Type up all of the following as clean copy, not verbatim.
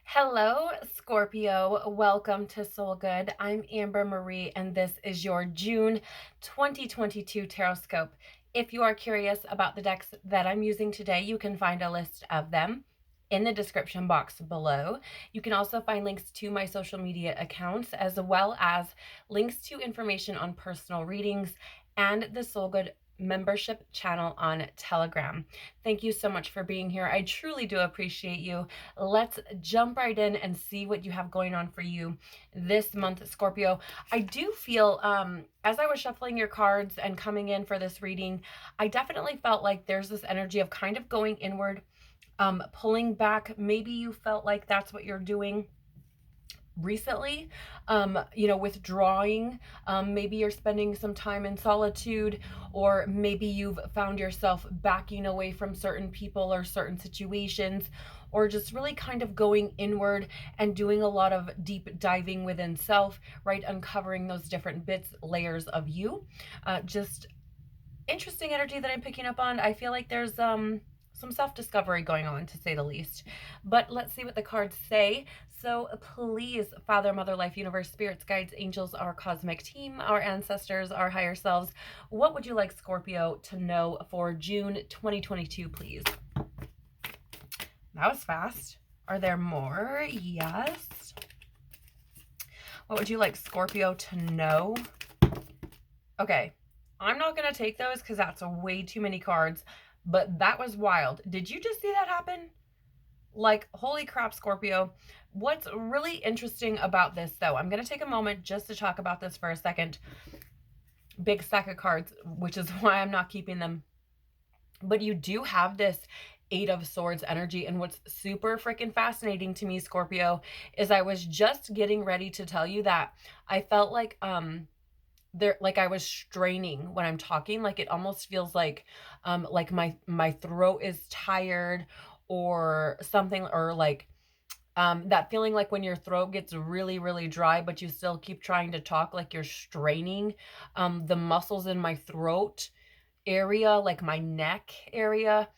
Hello, Scorpio. Welcome to Soul Good. I'm Amber Marie, and this is your June 2022 Tarotscope. If you are curious about the decks that I'm using today, you can find a list of them in the description box below. You can also find links to my social media accounts, as well as links to information on personal readings and the Soul Good membership channel on Telegram. Thank you so much for being here. I truly do appreciate you. Let's jump right in and see what you have going on for you this month, Scorpio. I do feel, as I was shuffling your cards and coming in for this reading, I definitely felt like there's this energy of kind of going inward, pulling back. Maybe you felt like that's what you're doing recently, withdrawing. Maybe you're spending some time in solitude, or maybe you've found yourself backing away from certain people or certain situations, or just really kind of going inward and doing a lot of deep diving within self, right? Uncovering those different bits, layers of you. Just interesting energy that I'm picking up on. I feel like there's some self-discovery going on, to say the least. But let's see what the cards say. So please, Father, Mother, Life, Universe, Spirits, Guides, Angels, our cosmic team, our ancestors, our higher selves, what would you like Scorpio to know for June 2022, please? That was fast. Are there more? Yes. What would you like Scorpio to know? Okay, I'm not going to take those because that's way too many cards, but that was wild. Did you just see that happen? Like, holy crap, Scorpio. What's really interesting about this, though, I'm going to take a moment just to talk about this for a second. Big stack of cards, which is why I'm not keeping them. But you do have this Eight of Swords energy, and what's super freaking fascinating to me, Scorpio, is I was just getting ready to tell you that I felt like like I was straining when I'm talking. Like it almost feels like my throat is tired or something, or like that feeling like when your throat gets really, really dry, but you still keep trying to talk, like you're straining. The muscles in my throat area, like my neck area,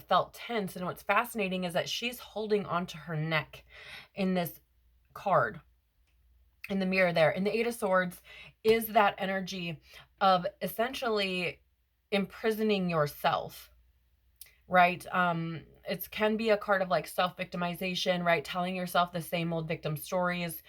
felt tense. And what's fascinating is that she's holding onto her neck in this card, in the mirror there. And the Eight of Swords is that energy of essentially imprisoning yourself, right? It can be a card of like self-victimization, right? Telling yourself the same old victim stories,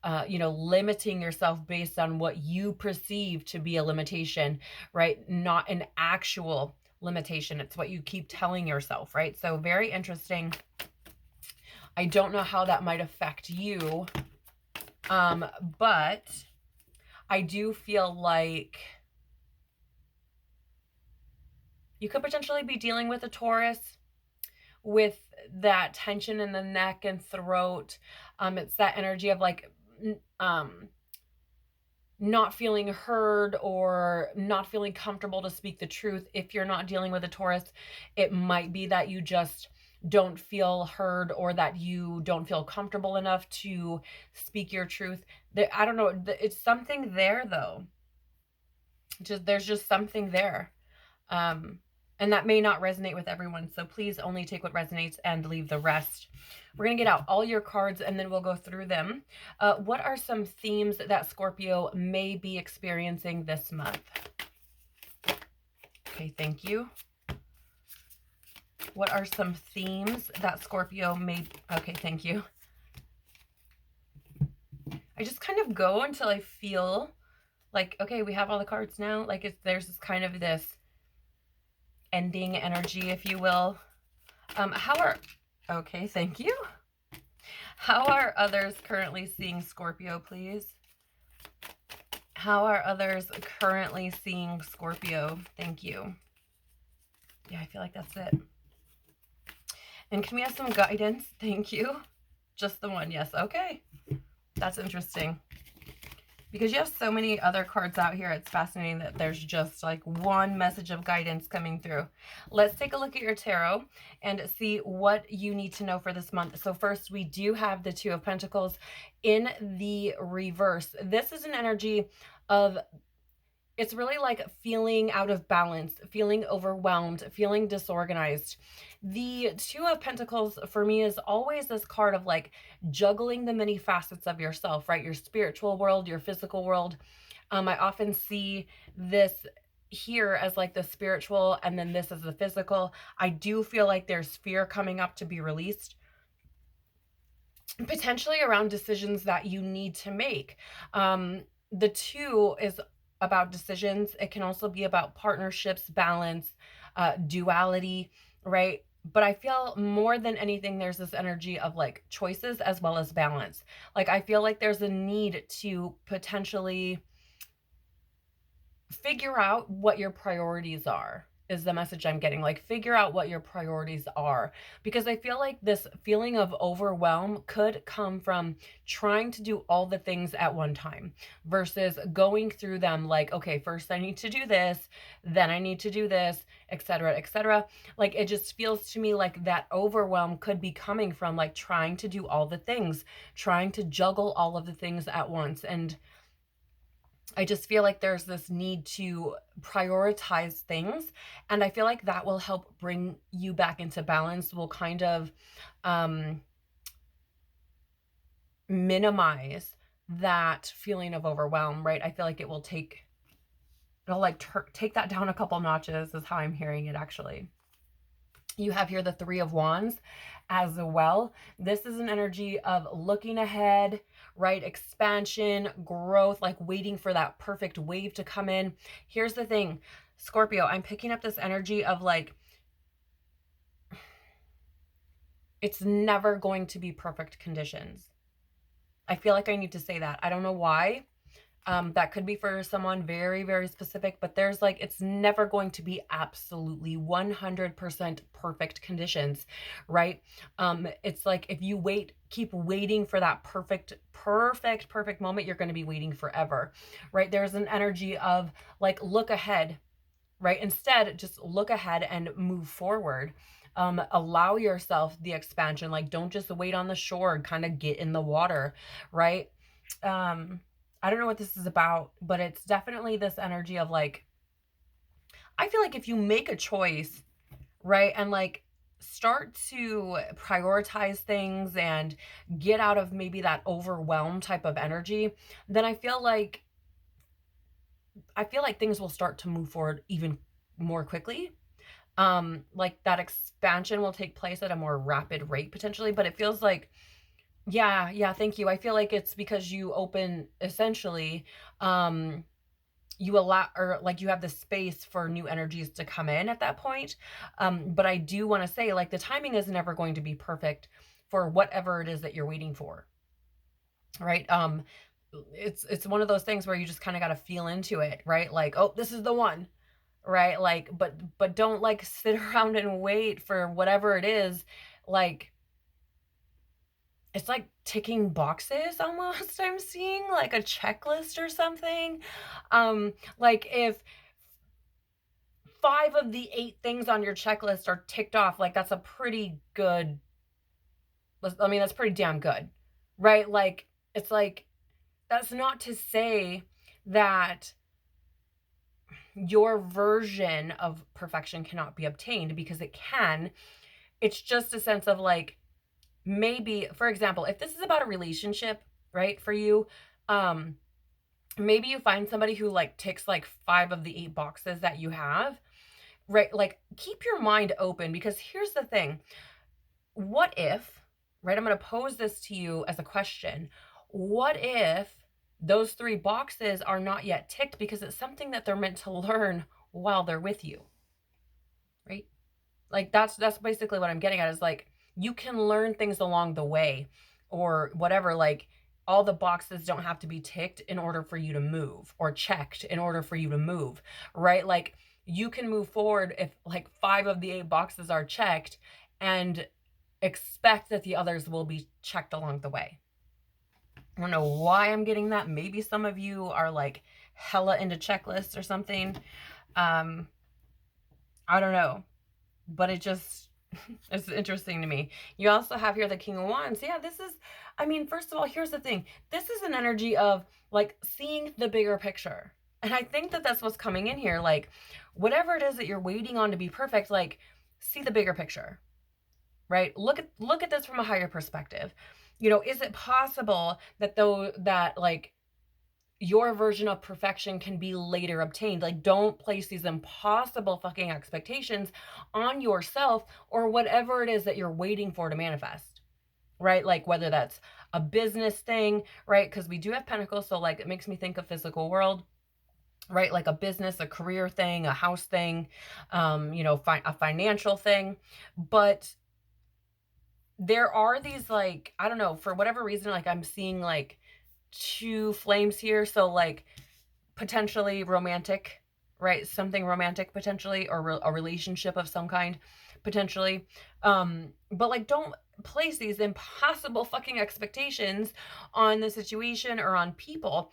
limiting yourself based on what you perceive to be a limitation, right? Not an actual limitation. It's what you keep telling yourself, right? So very interesting. I don't know how that might affect you. But I do feel like you could potentially be dealing with a Taurus with that tension in the neck and throat. It's that energy of like not feeling heard or not feeling comfortable to speak the truth. If you're not dealing with a Taurus, it might be that you just don't feel heard, or that you don't feel comfortable enough to speak your truth. I don't know. It's something there, though. There's just something there. And that may not resonate with everyone. So please only take what resonates and leave the rest. We're going to get out all your cards and then we'll go through them. What are some themes that Scorpio may be experiencing this month? Okay, thank you. What are some themes that Scorpio may... Okay, thank you. I just kind of go until I feel like, okay, we have all the cards now. Like there's this kind of this ending energy, if you will. Okay, thank you. How are others currently seeing Scorpio, please? How are others currently seeing Scorpio? Thank you. Yeah, I feel like that's it. And can we have some guidance? Thank you. Just the one, yes. Okay. That's interesting. Because you have so many other cards out here, it's fascinating that there's just like one message of guidance coming through. Let's take a look at your tarot and see what you need to know for this month. So first, we do have the Two of Pentacles in the reverse. This is an energy of, it's really like feeling out of balance, feeling overwhelmed, feeling disorganized. The Two of Pentacles for me is always this card of like juggling the many facets of yourself, right? Your spiritual world, your physical world. I often see this here as like the spiritual, and then this as the physical. I do feel like there's fear coming up to be released, potentially around decisions that you need to make. The two is about decisions. It can also be about partnerships, balance, duality, right? But I feel more than anything, there's this energy of like choices as well as balance. Like, I feel like there's a need to potentially figure out what your priorities are, is the message I'm getting. Like, figure out what your priorities are, because I feel like this feeling of overwhelm could come from trying to do all the things at one time versus going through them like, okay, first I need to do this, then I need to do this, etc., etc. Like, it just feels to me like that overwhelm could be coming from like trying to do all the things, trying to juggle all of the things at once. And I just feel like there's this need to prioritize things. And I feel like that will help bring you back into balance, will kind of minimize that feeling of overwhelm, right? I feel like it'll like take that down a couple notches, is how I'm hearing it actually. You have here the Three of Wands as well. This is an energy of looking ahead, right? Expansion, growth, like waiting for that perfect wave to come in. Here's the thing, Scorpio, I'm picking up this energy of like, it's never going to be perfect conditions. I feel like I need to say that. I don't know why. That could be for someone very, very specific, but there's like, it's never going to be absolutely 100% perfect conditions, right? It's like if you keep waiting for that perfect moment, you're going to be waiting forever, right? There's an energy of like, look ahead, right? Instead, just look ahead and move forward. Allow yourself the expansion. Like, don't just wait on the shore and kind of get in the water, right? I don't know what this is about, but it's definitely this energy of like, I feel like if you make a choice, right, and like start to prioritize things and get out of maybe that overwhelm type of energy, then I feel like things will start to move forward even more quickly. Like that expansion will take place at a more rapid rate potentially, but it feels like, yeah, thank you. I feel like it's because you open, essentially, you allow, or like you have the space for new energies to come in at that point. But I do want to say, like, the timing is never going to be perfect for whatever it is that you're waiting for, right? It's one of those things where you just kind of got to feel into it, right? Like, oh, this is the one, right? Like, but don't like sit around and wait for whatever it is. Like, it's like ticking boxes almost. I'm seeing like a checklist or something. Like if 5 of the 8 things on your checklist are ticked off, like that's a pretty good, I mean, that's pretty damn good, right? Like, it's like, that's not to say that your version of perfection cannot be obtained, because it can. It's just a sense of like, maybe, for example, if this is about a relationship, right, for you, maybe you find somebody who like ticks like 5 of the 8 boxes that you have, right? Like, keep your mind open, because here's the thing. What if, right, I'm going to pose this to you as a question. What if those 3 boxes are not yet ticked because it's something that they're meant to learn while they're with you, right? Like, that's basically what I'm getting at, is like, you can learn things along the way or whatever. Like, all the boxes don't have to be ticked in order for you to move, or checked in order for you to move, right? Like, you can move forward if like 5 of the 8 boxes are checked, and expect that the others will be checked along the way. I don't know why I'm getting that. Maybe some of you are like hella into checklists or something. I don't know, but it just, it's interesting to me. You also have here the King of Wands. Yeah, this is, I mean, first of all, here's the thing. This is an energy of like seeing the bigger picture, And I think that that's what's coming in here. Like, whatever it is that you're waiting on to be perfect, like, see the bigger picture, right? Look at this from a higher perspective. Is it possible that like your version of perfection can be later obtained? Like, don't place these impossible fucking expectations on yourself or whatever it is that you're waiting for to manifest, right? Like, whether that's a business thing, right? Because we do have pentacles, so like it makes me think of physical world, right? Like a business, a career thing, a house thing, a financial thing. But there are these, like, I don't know, for whatever reason, like I'm seeing like two flames here. So like potentially romantic, right? Something romantic potentially, or a relationship of some kind potentially. But like, don't place these impossible fucking expectations on the situation or on people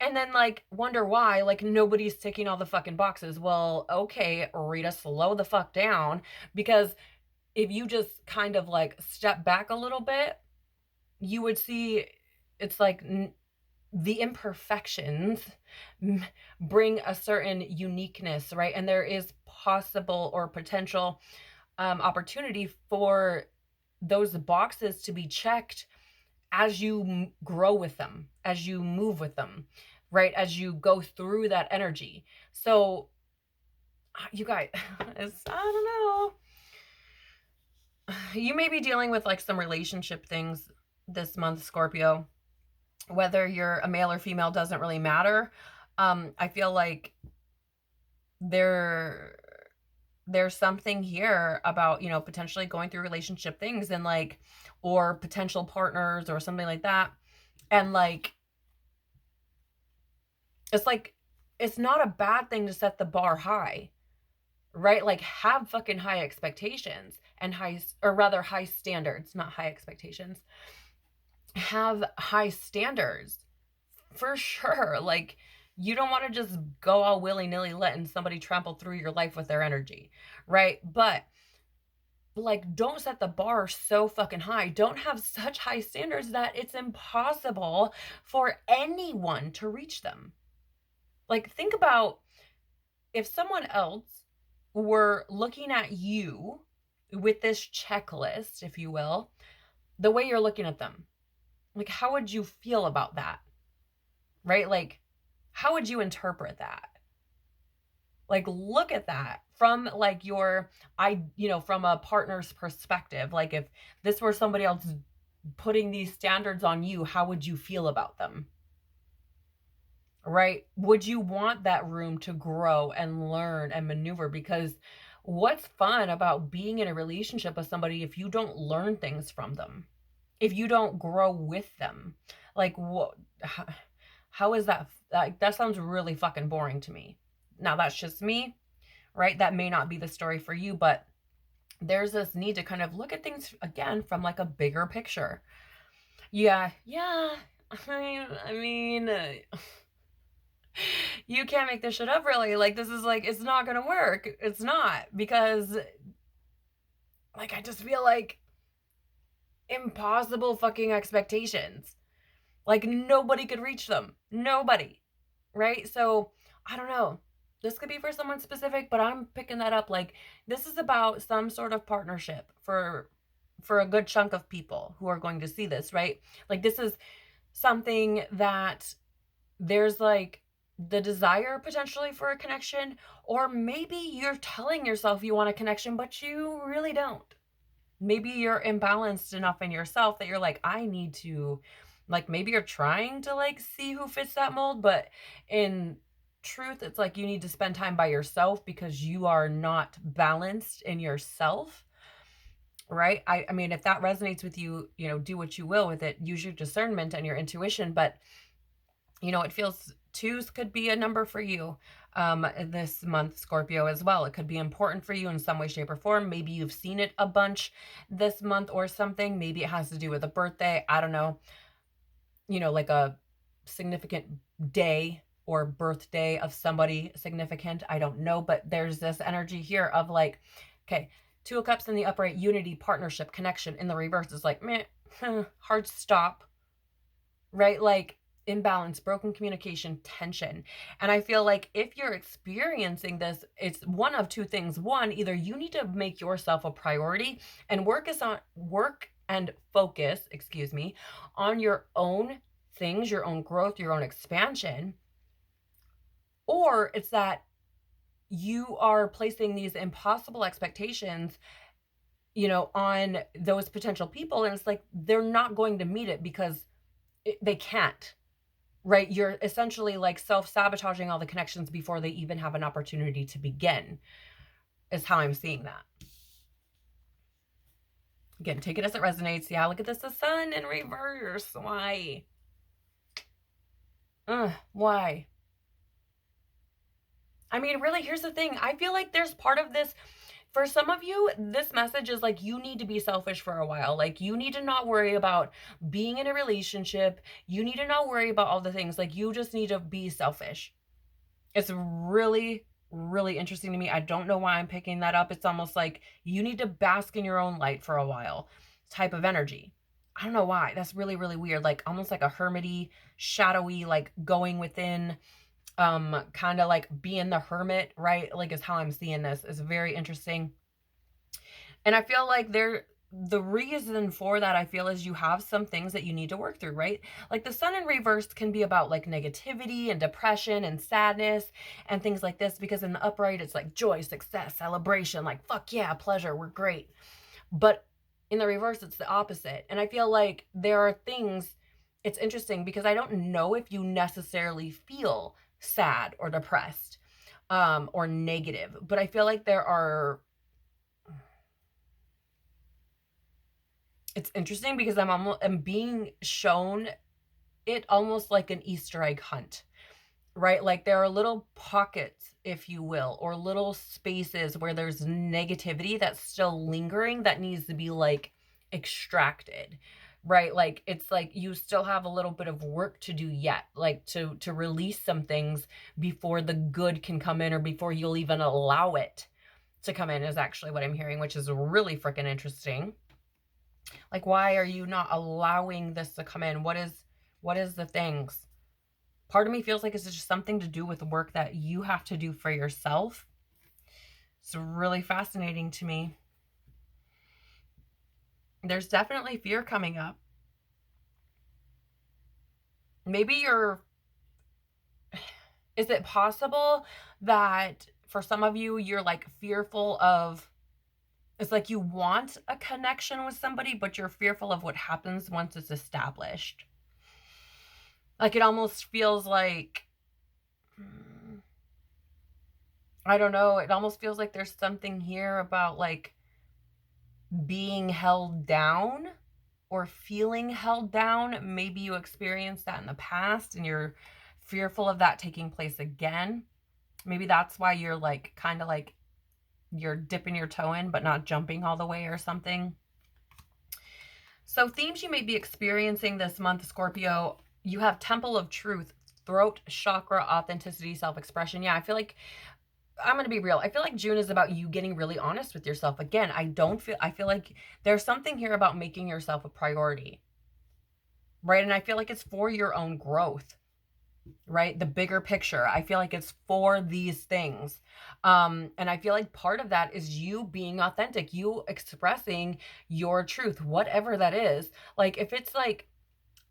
and then like wonder why like nobody's ticking all the fucking boxes. Well, okay, Rita, slow the fuck down, because if you just kind of like step back a little bit, you would see it's like the imperfections bring a certain uniqueness, right? And there is possible or potential opportunity for those boxes to be checked as you grow with them, as you move with them, right? As you go through that energy. So, you guys, I don't know. You may be dealing with like some relationship things this month, Scorpio. Whether you're a male or female doesn't really matter. I feel like there's something here about, potentially going through relationship things and like, or potential partners or something like that. And like, it's like, it's not a bad thing to set the bar high, right? Like, have fucking high expectations and high standards, not high expectations. Have high standards for sure. Like, you don't want to just go all willy-nilly letting somebody trample through your life with their energy, right? But like, don't set the bar so fucking high. Don't have such high standards that it's impossible for anyone to reach them. Like, think about if someone else were looking at you with this checklist, if you will, the way you're looking at them. Like, how would you feel about that? Right? Like, how would you interpret that? Like, look at that from like from a partner's perspective. Like, if this were somebody else putting these standards on you, how would you feel about them? Right? Would you want that room to grow and learn and maneuver? Because what's fun about being in a relationship with somebody if you don't learn things from them? If you don't grow with them? Like, what? How is that? Like, that sounds really fucking boring to me. Now, that's just me, right? That may not be the story for you, but there's this need to kind of look at things again from like a bigger picture. Yeah. I mean, you can't make this shit up, really. Like, this is like, it's not gonna work. It's not, because like, I just feel like impossible fucking expectations. Like, nobody could reach them. Nobody. Right? So, I don't know. This could be for someone specific, but I'm picking that up. Like, this is about some sort of partnership for a good chunk of people who are going to see this, right? Like, this is something that there's like the desire potentially for a connection, or maybe you're telling yourself you want a connection, but you really don't. Maybe you're imbalanced enough in yourself that you're like, I need to, like, maybe you're trying to like see who fits that mold, but in truth, it's like you need to spend time by yourself because you are not balanced in yourself, right? I mean, if that resonates with you, do what you will with it. Use your discernment and your intuition, but it feels twos could be a number for you this month, Scorpio, as well. It could be important for you in some way, shape, or form. Maybe you've seen it a bunch this month or something. Maybe it has to do with a birthday. I don't know. Like a significant day or birthday of somebody significant. I don't know. But there's this energy here of like, okay, Two of Cups in the upright, unity, partnership, connection. In the reverse is like, meh, hard stop. Right? Like, imbalance, broken communication, tension. And I feel like if you're experiencing this, it's one of two things. One, either you need to make yourself a priority and work and focus, on your own things, your own growth, your own expansion, or it's that you are placing these impossible expectations, on those potential people, and it's like they're not going to meet it because they can't. Right? You're essentially like self-sabotaging all the connections before they even have an opportunity to begin, is how I'm seeing that. Again, take it as it resonates. Yeah, look at this, the sun in reverse. Why? Why? I mean, really, here's the thing. I feel like there's part of this. For some of you, this message is like, you need to be selfish for a while. Like, you need to not worry about being in a relationship. You need to not worry about all the things. Like, you just need to be selfish. It's really, really interesting to me. I don't know why I'm picking that up. It's almost like you need to bask in your own light for a while type of energy. I don't know why. That's really, really weird. Like almost like a hermity, shadowy, like going within, kind of like being the hermit, right? Like is how I'm seeing this. Is very interesting. And I feel like the reason for that, I feel, is you have some things that you need to work through, right? Like the sun in reverse can be about like negativity and depression and sadness and things like this, because in the upright, it's like joy, success, celebration, like, fuck yeah, pleasure, we're great. But in the reverse, it's the opposite. And I feel like there are things, it's interesting because I don't know if you necessarily feel sad or depressed, or negative, but I feel like it's interesting because I'm being shown it almost like an Easter egg hunt, right? Like there are little pockets, if you will, or little spaces where there's negativity that's still lingering that needs to be like extracted, right? Like it's like you still have a little bit of work to do yet, like to release some things before the good can come in, or before you'll even allow it to come in, is actually what I'm hearing, which is really freaking interesting. Like, why are you not allowing this to come in? What is the things? Part of me feels like it's just something to do with work that you have to do for yourself. It's really fascinating to me. There's definitely fear coming up. Maybe is it possible that for some of you, you're like fearful of, it's like you want a connection with somebody, but you're fearful of what happens once it's established. Like it almost feels like, I don't know, it almost feels like there's something here about like being held down or feeling held down. Maybe you experienced that in the past and you're fearful of that taking place again. Maybe that's why you're like kind of like you're dipping your toe in but not jumping all the way or something. So themes you may be experiencing this month, Scorpio, you have Temple of Truth, throat chakra, authenticity, self-expression. Yeah, I feel like, I'm going to be real, I feel like June is about you getting really honest with yourself. Again, I feel like there's something here about making yourself a priority, right? And I feel like it's for your own growth, right? The bigger picture. I feel like it's for these things. And I feel like part of that is you being authentic, you expressing your truth, whatever that is. Like if it's like,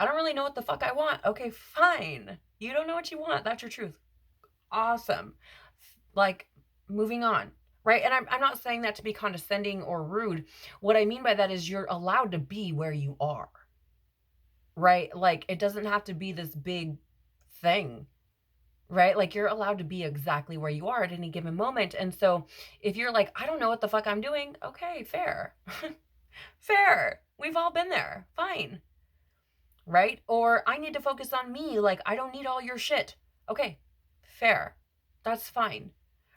I don't really know what the fuck I want. Okay, fine. You don't know what you want. That's your truth. Awesome. Like moving on. Right. And I'm not saying that to be condescending or rude. What I mean by that is you're allowed to be where you are. Right. Like it doesn't have to be this big thing, right? Like you're allowed to be exactly where you are at any given moment. And so if you're like, I don't know what the fuck I'm doing, okay, fair. Fair. We've all been there. Fine. Right? Or I need to focus on me. Like I don't need all your shit. Okay, fair. That's fine.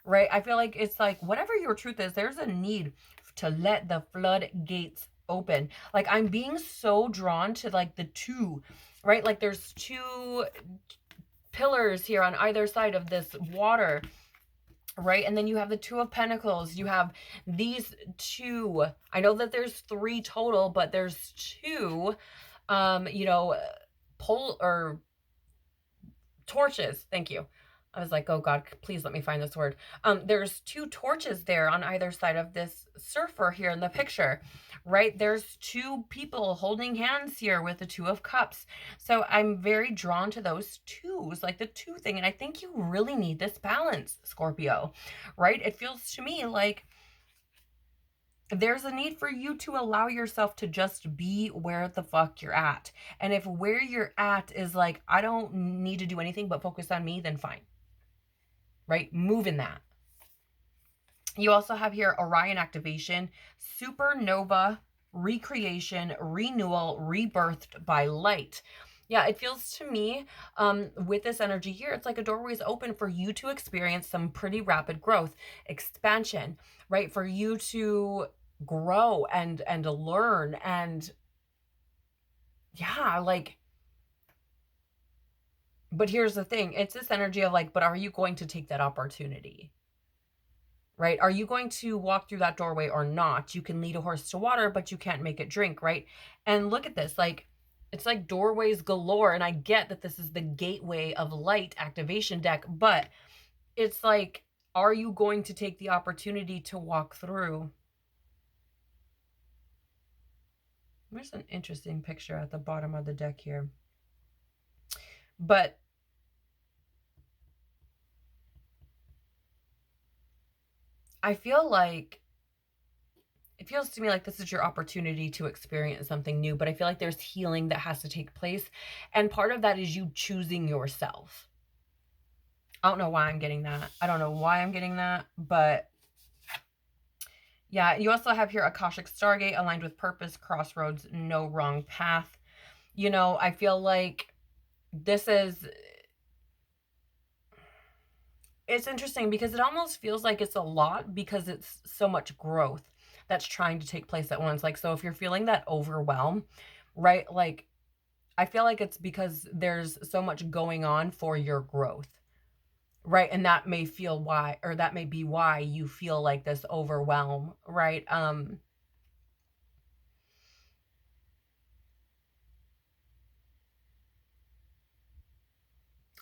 Right? I feel like it's like whatever your truth is, there's a need to let the floodgates open. Like I'm being so drawn to like the two, right? Like there's two pillars here on either side of this water, right? And then you have the Two of Pentacles. You have these two. I know that there's three total, but there's two, pole or torches. Thank you. I was like, oh God, please let me find this word. There's two torches there on either side of this surfer here in the picture, right? There's two people holding hands here with the Two of Cups. So I'm very drawn to those twos, like the two thing. And I think you really need this balance, Scorpio, right? It feels to me like there's a need for you to allow yourself to just be where the fuck you're at. And if where you're at is like, I don't need to do anything but focus on me, then fine. Right? Move in that. You also have here Orion activation, supernova, recreation, renewal, rebirthed by light. Yeah, it feels to me with this energy here, it's like a doorway is open for you to experience some pretty rapid growth, expansion, right? For you to grow and learn and yeah, like, but here's the thing. It's this energy of like, but are you going to take that opportunity? Right? Are you going to walk through that doorway or not? You can lead a horse to water, but you can't make it drink, right? And look at this, like, it's like doorways galore. And I get that this is the gateway of light activation deck, but it's like, are you going to take the opportunity to walk through? There's an interesting picture at the bottom of the deck here. But I feel like it feels to me like this is your opportunity to experience something new, but I feel like there's healing that has to take place. And part of that is you choosing yourself. I don't know why I'm getting that. I don't know why I'm getting that, but yeah, you also have here Akashic Stargate, aligned with purpose, crossroads, no wrong path. You know, I feel like this is, it's interesting because it almost feels like it's a lot because it's so much growth that's trying to take place at once. Like, so if you're feeling that overwhelm, right? Like, I feel like it's because there's so much going on for your growth, right? And that may feel why, or that may be why you feel like this overwhelm, right?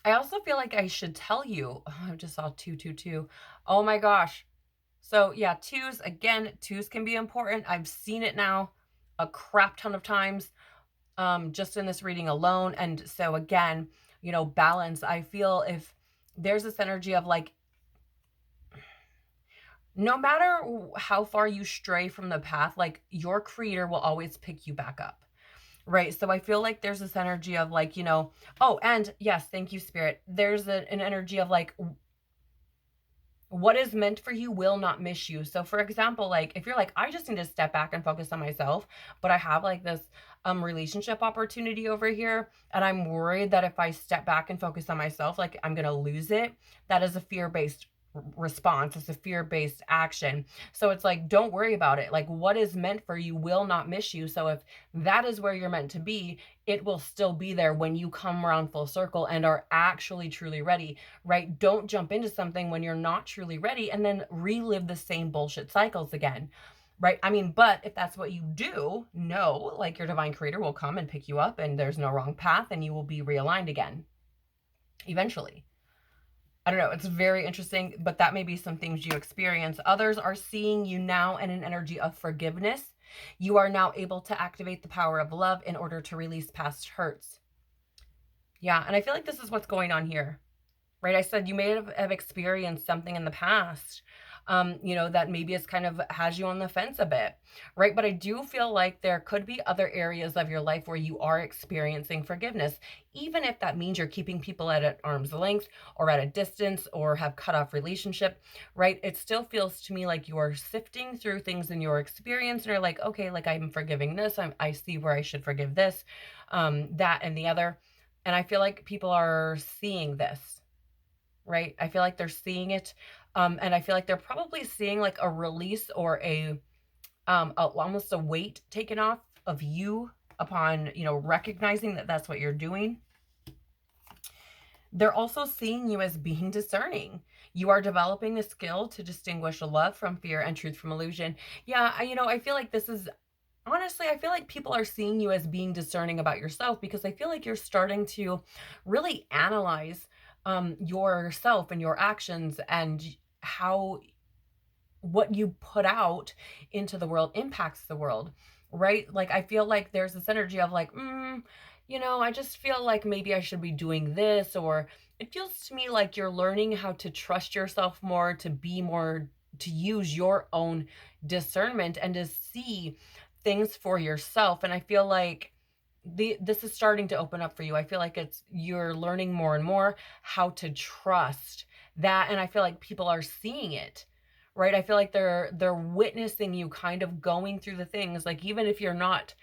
I also feel like I should tell you, oh, I just saw 222. Oh my gosh. So yeah, twos, again, twos can be important. I've seen it now a crap ton of times, just in this reading alone. And so again, you know, balance. I feel if there's this energy of like, no matter how far you stray from the path, like your creator will always pick you back up. Right. So I feel like there's this energy of like, you know, oh, and yes, thank you, Spirit. There's an energy of like, what is meant for you will not miss you. So for example, like if you're like, I just need to step back and focus on myself, but I have like this relationship opportunity over here, and I'm worried that if I step back and focus on myself, like I'm going to lose it. That is a fear-based response. It's a fear-based action. So it's like, don't worry about it. Like what is meant for you will not miss you. So if that is where you're meant to be, it will still be there when you come around full circle and are actually truly ready, right? Don't jump into something when you're not truly ready and then relive the same bullshit cycles again, right? I mean, but if that's what you do, know like your divine creator will come and pick you up and there's no wrong path and you will be realigned again eventually. I don't know. It's very interesting, but that may be some things you experience. Others are seeing you now in an energy of forgiveness. You are now able to activate the power of love in order to release past hurts. Yeah, and I feel like this is what's going on here, right? I said you may have experienced something in the past, you know, that maybe it's kind of has you on the fence a bit, right? But I do feel like there could be other areas of your life where you are experiencing forgiveness, even if that means you're keeping people at arm's length or at a distance or have cut off relationship, right? It still feels to me like you are sifting through things in your experience and you're like, okay, like I'm forgiving this. I see where I should forgive this, that and the other. And I feel like people are seeing this, right? I feel like they're seeing it. And I feel like they're probably seeing like a release or almost a weight taken off of you upon, you know, recognizing that that's what you're doing. They're also seeing you as being discerning. You are developing the skill to distinguish love from fear and truth from illusion. Yeah, you know, I feel like this is, honestly, I feel like people are seeing you as being discerning about yourself because I feel like you're starting to really analyze yourself and your actions and how what you put out into the world impacts the world, right? Like I feel like there's this energy of like, I just feel like maybe I should be doing this, or it feels to me like you're learning how to trust yourself more, to be more, to use your own discernment and to see things for yourself. And I feel like this is starting to open up for you. I feel like you're learning more and more how to trust that, and I feel like people are seeing it, right? I feel like they're witnessing you kind of going through the things, like even if you're not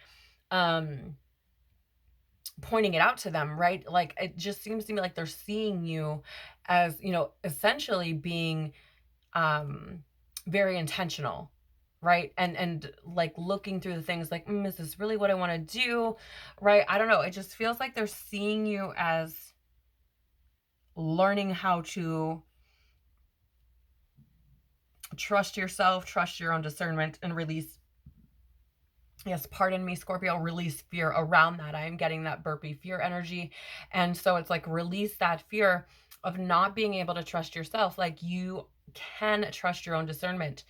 um pointing it out to them, right? Like it just seems to me like they're seeing you as, essentially being um very intentional, right? And like looking through the things like, is this really what I want to do, right? I don't know, it just feels like they're seeing you as learning how to trust yourself, trust your own discernment, and release, yes, pardon me, Scorpio, release fear around that. I am getting that burpee fear energy. And so it's like release that fear of not being able to trust yourself. Like you can trust your own discernment.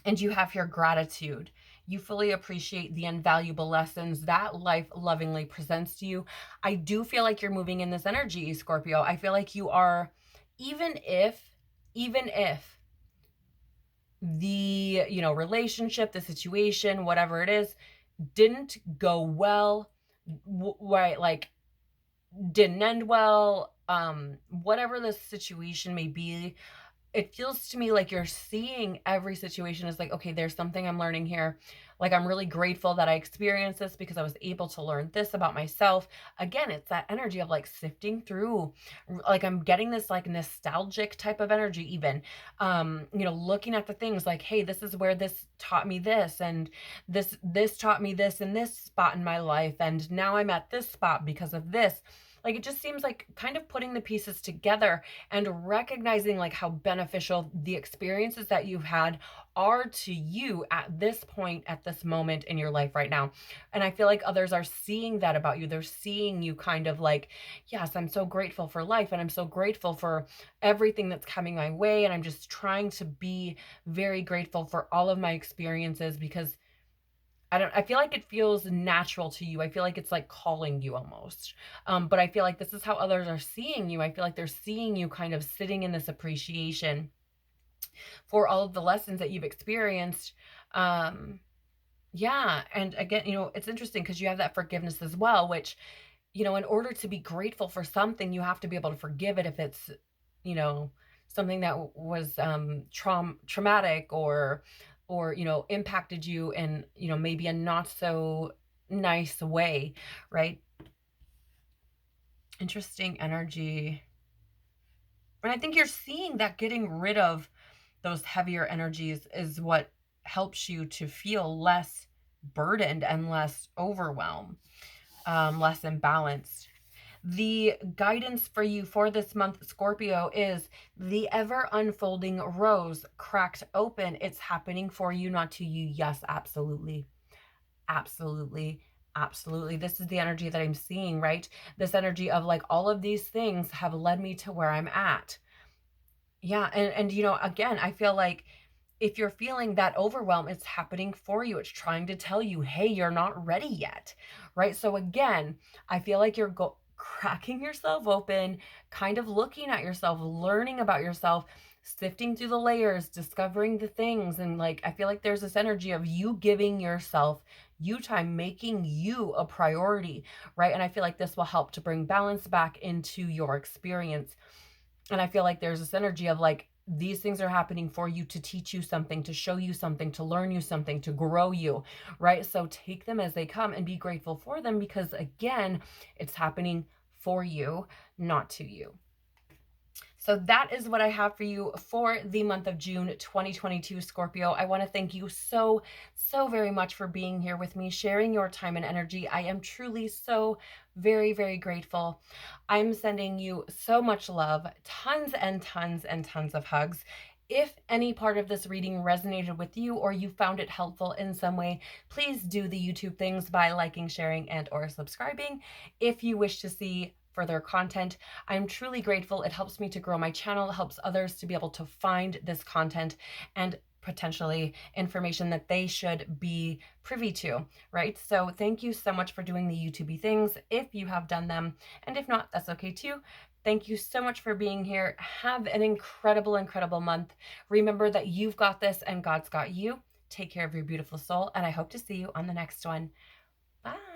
And you have here gratitude. You fully appreciate the invaluable lessons that life lovingly presents to you. I do feel like you're moving in this energy, Scorpio. I feel like you are, even if the, relationship, the situation, whatever it is, didn't go well, right? Like didn't end well, whatever the situation may be, it feels to me like you're seeing every situation as like, okay, there's something I'm learning here. Like, I'm really grateful that I experienced this because I was able to learn this about myself. Again, it's that energy of like sifting through, like I'm getting this like nostalgic type of energy, even, looking at the things like, hey, this is where this taught me this, and this taught me this in this spot in my life. And now I'm at this spot because of this. Like, it just seems like kind of putting the pieces together and recognizing like how beneficial the experiences that you've had are to you at this point, at this moment in your life right now. And I feel like others are seeing that about you. They're seeing you kind of like, yes, I'm so grateful for life, and I'm so grateful for everything that's coming my way, and I'm just trying to be very grateful for all of my experiences, because I feel like it feels natural to you. I feel like it's like calling you almost. But I feel like this is how others are seeing you. I feel like they're seeing you kind of sitting in this appreciation for all of the lessons that you've experienced. Yeah. And again, it's interesting because you have that forgiveness as well, which, in order to be grateful for something, you have to be able to forgive it if it's, you know, something that was traumatic, or impacted you in, maybe a not so nice way, right? Interesting energy. And I think you're seeing that getting rid of those heavier energies is what helps you to feel less burdened and less overwhelmed, less imbalanced. The guidance for you for this month, Scorpio, is the ever unfolding rose cracked open. It's happening for you, not to you. Yes, absolutely. Absolutely. Absolutely. This is the energy that I'm seeing, right? This energy of like all of these things have led me to where I'm at. Yeah. And again, I feel like if you're feeling that overwhelm, it's happening for you. It's trying to tell you, hey, you're not ready yet, right? So again, I feel like you're cracking yourself open, kind of looking at yourself, learning about yourself, sifting through the layers, discovering the things. And like, I feel like there's this energy of you giving yourself you time, making you a priority, right? And I feel like this will help to bring balance back into your experience. And I feel like there's this energy of like, these things are happening for you to teach you something, to show you something, to learn you something, to grow you, right? So take them as they come and be grateful for them, because again, it's happening for you, not to you. So that is what I have for you for the month of June 2022, Scorpio. I want to thank you so, so very much for being here with me, sharing your time and energy. I am truly so very, very grateful. I'm sending you so much love, tons and tons and tons of hugs. If any part of this reading resonated with you, or you found it helpful in some way, please do the YouTube things by liking, sharing, and or subscribing. If you wish to see for their content. I'm truly grateful. It helps me to grow my channel, helps others to be able to find this content and potentially information that they should be privy to, right? So thank you so much for doing the YouTubey things if you have done them, and if not, that's okay too. Thank you so much for being here. Have an incredible, incredible month. Remember that you've got this and God's got you. Take care of your beautiful soul, and I hope to see you on the next one. Bye.